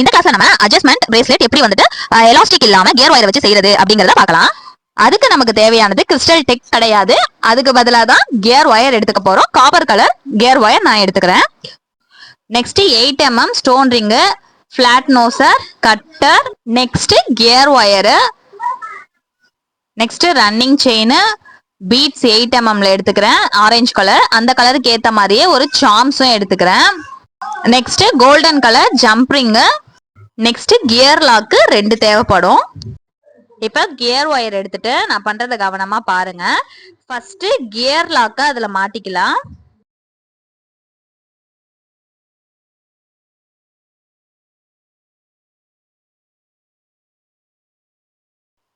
இந்த கிளாஸ்ல நம்ம அட்ஜஸ்ட்மெண்ட் பிரேஸ்லெட் எப்படி வந்துட்டு எலாஸ்டிக் இல்லாம கியர் ஒயர் வச்சு செய்யறது அப்படிங்கறத பார்க்கலாம். அதுக்கு நமக்கு தேவையானது கிறிஸ்டல் டெக் கிடையாது. அதுக்கு பதிலாக தான் கியர் ஒயர் எடுத்துக்க போறோம். காப்பர் கலர் கியர் ஒயர் நான் எடுத்துக்கிறேன். Next 8 mm stone ring, flat nose, cutter, next gear wire, next running chain, beads 8 mmல எடுத்துக்கிறேன். ஆரஞ்சு கலர், அந்த கலருக்கு ஏத்த மாதிரியே ஒரு சாம்ஸும் எடுத்துக்கிறேன். Next golden colour jump ring, next gear lock 2 தேவைப்படும். இப்ப கியர் ஒயர் எடுத்துட்டு நான் பண்றத கவனமா பாருங்க. ஃபர்ஸ்ட் கியர் லாக்க அதுல மாட்டிக்கலாம்.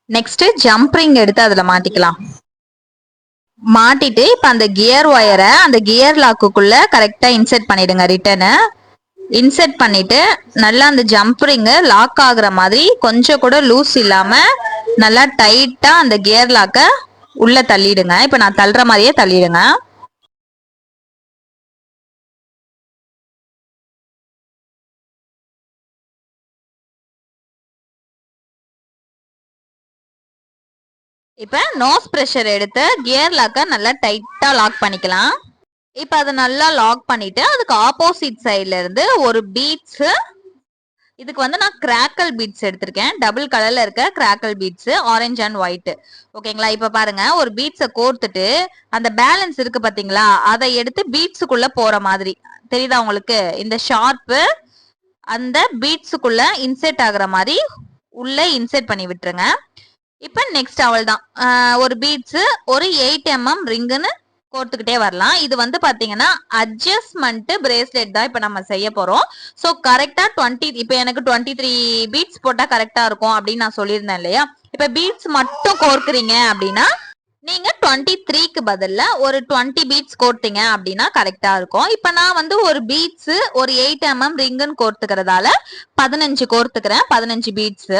நெக்ஸ்ட் ஜம்ப் ரிங் எடுத்து அதுல மாட்டிக்கலாம். மாட்டிட்டு இப்ப அந்த கியர் ஒயரை அந்த கியர் லாக்குக்குள்ள கரெக்டா இன்செர்ட் பண்ணிடுங்க. ரிட்டர்னு இன்செர்ட் பண்ணிட்டு நல்லா அந்த ஜம்ப் ரிங்கு லாக் ஆகுற மாதிரி கொஞ்சம் கூட லூஸ் இல்லாம நல்லா டைட்டா அந்த கியர் லாக்க உள்ள தள்ளிடுங்க. இப்ப நான் தள்ளுற மாதிரியே தள்ளிடுங்க. இப்ப நோஸ் பிரஷர் எடுத்து கியர் லாக்க நல்லா டைட்டா லாக் பண்ணிக்கலாம். இப்ப அதை நல்லா லாக் பண்ணிட்டு அதுக்கு ஆப்போசிட் சைட்ல இருந்து ஒரு பீட்ஸ், இதுக்கு வந்து நான் கிராக்கல் பீட்ஸ் எடுத்திருக்கேன். டபுள் கலர்ல இருக்க crackle beads, orange and white. ஓகேங்களா? இப்ப பாருங்க, ஒரு பீட்ஸை கோர்த்துட்டு அந்த பேலன்ஸ் இருக்கு பாத்தீங்களா, அதை எடுத்து பீட்ஸுக்குள்ள போற மாதிரி தெரியுதா உங்களுக்கு? இந்த ஷார்ப்பு அந்த பீட்ஸுக்குள்ள இன்செர்ட் ஆகுற மாதிரி உள்ள இன்செர்ட் பண்ணி விட்டுருங்க. இப்ப நெக்ஸ்ட் அவள் தான் ஒரு பீட்ஸ், ஒரு 8 mm ரிங்குன்னு கோர்த்துக்கிட்டே வரலாம். இது வந்து பாத்தீங்கன்னா அட்ஜஸ்ட்மெண்ட் பிரேஸ்லெட் தான் இப்ப நம்ம செய்ய போறோம். சோ கரெக்டா 20, இப்ப எனக்கு 23 பீட்ஸ் போட்டா கரெக்டா இருக்கும் அப்படின்னு நான் சொல்லியிருந்தேன் இல்லையா? இப்ப பீட்ஸ் மட்டும் கோர்க்குறீங்க அப்படின்னா நீங்க 23க்கு பதில்ல ஒரு 20 பீட்ஸ் கோர்த்தீங்க அப்படின்னா கரெக்டா இருக்கும். இப்ப நான் வந்து ஒரு பீட்ஸ் ஒரு 8 mm ரிங்குன்னு கோர்த்துக்கிறதால 15 கோர்த்துக்கிறேன், 15 பீட்ஸ்.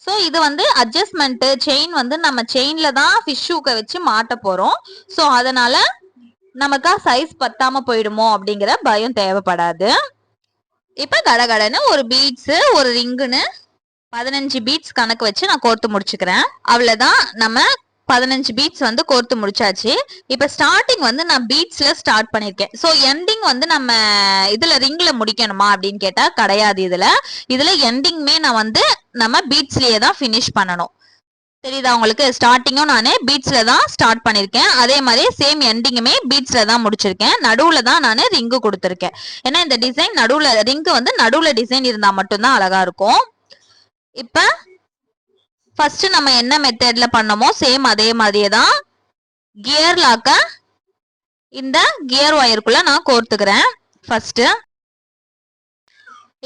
ஸோ இது வந்து அட்ஜஸ்ட்மெண்ட் செயின் வந்து நம்ம செயின்ல தான் ஃபிஷ் ஹூக்கை வச்சு மாட்ட போறோம். ஸோ அதனால நமக்கா சைஸ் பத்தாம போயிடுமோ அப்படிங்கிற பயம் தேவைப்படாது. இப்ப கடகடன்னு ஒரு பீட்ஸ் ஒரு ரிங்குன்னு 15 பீட்ஸ் கணக்கு வச்சு நான் கோர்த்து முடிச்சுக்கிறேன். அவ்வளவுதான், நம்ம 15 பீட்ஸ் வந்து கோர்த்து முடிச்சாச்சு. இப்ப ஸ்டார்டிங் வந்து நான் பீட்ஸ்ல ஸ்டார்ட் பண்ணிருக்கேன். சோ எண்டிங் வந்து நம்ம இதுல ரிங்ல முடிக்கணுமா அப்படின்னு கேட்டா கிடையாது. இதுல எண்டிங்குமே நான் வந்து நம்ம பீட்ஸ்லயே தான் பினிஷ் பண்ணணும். தெரியுதா உங்களுக்கு? ஸ்டார்டிங்கும் நானே பீட்ஸ்ல தான் ஸ்டார்ட் பண்ணிருக்கேன். அதே மாதிரி சேம் எண்டிங்குமே பீட்ஸ்ல தான் முடிச்சிருக்கேன். நடுவுல தான் நான் ரிங்கு கொடுத்துருக்கேன். ஏன்னா இந்த டிசைன் நடுவுல ரிங்கு வந்து நடுவுல டிசைன் இருந்தா மட்டும்தான் அழகா இருக்கும். இப்ப ஃபர்ஸ்ட் நம்ம என்ன மெத்தட்ல பண்ணோமோ சேம் அதே மாதிரியே தான் கியர் லாக்க இந்த கியர் ஒயருக்குள்ள நான் கோர்த்துக்கிறேன் ஃபர்ஸ்ட்.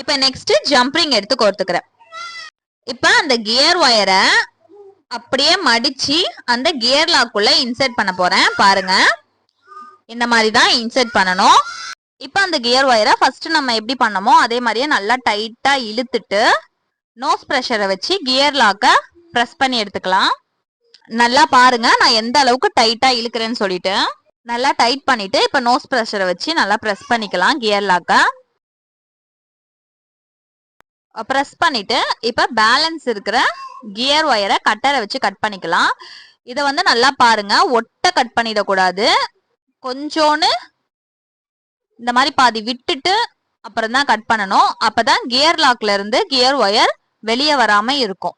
இப்ப நெக்ஸ்ட் ஜம்பிங் எடுத்து கோர்த்துக்கிறேன். இப்ப அந்த கியர் ஒயரை அப்படியே மடிச்சு அந்த கியர் லாக்குள்ள இன்செர்ட் பண்ண போறேன். பாருங்க, இந்த மாதிரி தான் இன்செர்ட் பண்ணணும். இப்ப அந்த கியர் ஒயரை ஃபர்ஸ்ட் நம்ம எப்படி பண்ணோமோ அதே மாதிரியே நல்லா டைட்டா இழுத்துட்டு நோஸ் பிரஷரை வச்சு கியர் லாக்க பிரஸ் பண்ணி எடுத்துக்கலாம். நல்லா பாருங்க, நான் எந்த அளவுக்கு டைட்டா இழுக்கிறேன்னு சொல்லிட்டு நல்லா டைட் பண்ணிட்டு இப்ப நோஸ் பிரஷரை வச்சு நல்லா பிரஸ் பண்ணிக்கலாம். கியர் லாக்க பிரஸ் பண்ணிட்டு இப்ப பேலன்ஸ் இருக்கிற கியர் ஒயரை கட்டரை வச்சு கட் பண்ணிக்கலாம். இதை வந்து நல்லா பாருங்க, ஒட்ட கட் பண்ணிடக்கூடாது. கொஞ்சோன்னு இந்த மாதிரி பாதி விட்டுட்டு அப்புறம் தான் கட் பண்ணணும். அப்பதான் கியர் லாக்ல இருந்து கியர் ஒயர் வெளியே வராம இருக்கும்.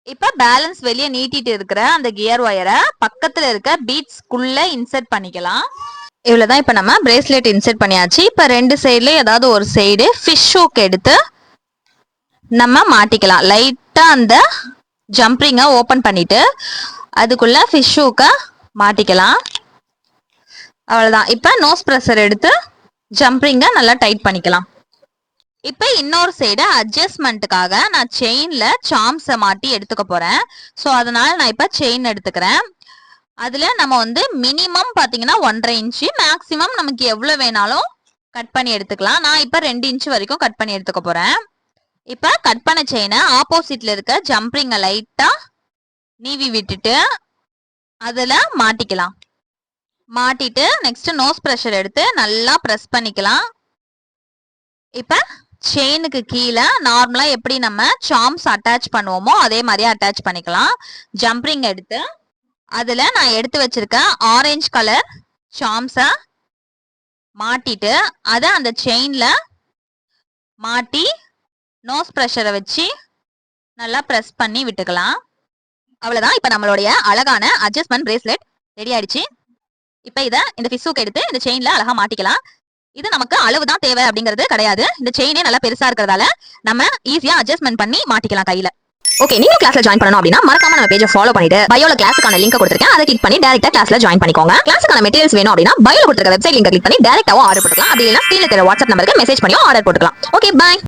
இப்ப பேலன்ஸ் வெளியே நீட்டிட்டு இருக்கிற அந்த கியர் ஒயரை பக்கத்துல இருக்க பீட்ஸ்க்குள்ள இன்செர்ட் பண்ணிக்கலாம். இவ்வளவுதான். இப்ப நம்ம பிரேஸ்லெட் இன்செர்ட் பண்ணியாச்சு. இப்ப ரெண்டு சைடுல ஏதாவது ஒரு சைடு ஃபிஷ் ஹூக் எடுத்து நம்ம மாட்டிக்கலாம். லைட்டா அந்த ஜம்பிங்கை ஓபன் பண்ணிட்டு அதுக்குள்ள ஃபிஷ் ஹூக்கை மாட்டிக்கலாம். அவ்வளவுதான். இப்ப நோஸ் பிரஷர் எடுத்து ஜம்பிங்கை நல்லா டைட் பண்ணிக்கலாம். இப்ப இன்னொரு சைடு அட்ஜஸ்ட்மெண்ட்டுக்காக நான் செயின்ல சாம்ஸை மாட்டி எடுத்துக்க போறேன். ஸோ அதனால நான் இப்ப செயின் எடுத்துக்கிறேன். அதுல நம்ம வந்து மினிமம் பாத்தீங்கன்னா 1.5 இன்ச்சு, மேக்சிமம் நமக்கு எவ்வளவு வேணாலும் கட் பண்ணி எடுத்துக்கலாம். நான் இப்ப 2 இன்ச்சு வரைக்கும் கட் பண்ணி எடுத்துக்க போறேன். இப்ப கட் பண்ண செயினை ஆப்போசிட்ல இருக்க ஜம்பிங்கை லைட்டா நீவி விட்டுட்டு அதுல மாட்டிக்கலாம். மாட்டிட்டு நெக்ஸ்ட் நோஸ் பிரஷர் எடுத்து நல்லா பிரஸ் பண்ணிக்கலாம். இப்ப செயினுக்கு கீழே நார்மலா எப்படி நம்ம சாம்ஸ் அட்டாச் பண்ணுவோமோ அதே மாதிரி அட்டாச் பண்ணிக்கலாம். ஜம்ப்ரிங் எடுத்து அதுல நான் எடுத்து வச்சிருக்கேன் ஆரஞ்சு கலர் சாம்ஸ மாட்டிட்டு அத அந்த செயின்ல மாட்டி நோஸ் பிரஷரை வச்சு நல்லா பிரஸ் பண்ணி விட்டுக்கலாம். அவ்வளவுதான். இப்ப நம்மளுடைய அழகான அட்ஜஸ்ட்மெண்ட் பிரேஸ்லெட் ரெடி ஆயிடுச்சு. இப்ப இந்த ஃபிஷூக்கு எடுத்து இந்த செயின்ல அழகா மாட்டிக்கலாம். இது நமக்கு அளவு தான் தேவை அப்படிங்கிறது கிடையாது. இந்த செயினே நல்லா பெருசா இருக்கிறதால நம்ம ஈஸியா அட்ஜஸ்ட்மெண்ட் பண்ணி மாட்டிக்கலாம் கையில. ஓகே, நீங்க கிளாஸ்ல ஜாயின் பண்ணனும் அப்படின்னா மறக்காம நம்ம பேஜை ஃபாலோ பண்ணிட்டு பயோல கிளாஸுக்கான லிங்க் கொடுத்திருக்கேன், அதை கிளிக் பண்ணி டைரக்டா கிளாஸ்ல ஜாயின் பண்ணிக்கோங்க. கிளாஸுக்கான மெட்டீரியல்ஸ் வேணும் அப்படின்னா பயோல கொடுத்திருக்க வெப்சைட் லிங்க் கிளிக் பண்ணி டைரக்டாவோ ஆர்டர் போட்டுக்கலாம். அப்படி இல்லைன்னா ஸ்கிரீன்ல தெரிய வாட்ஸ்அப் நம்பருக்கு மெசேஜ் பண்ணியோ ஆர்டர் போட்டுக்கலாம். Okay, by.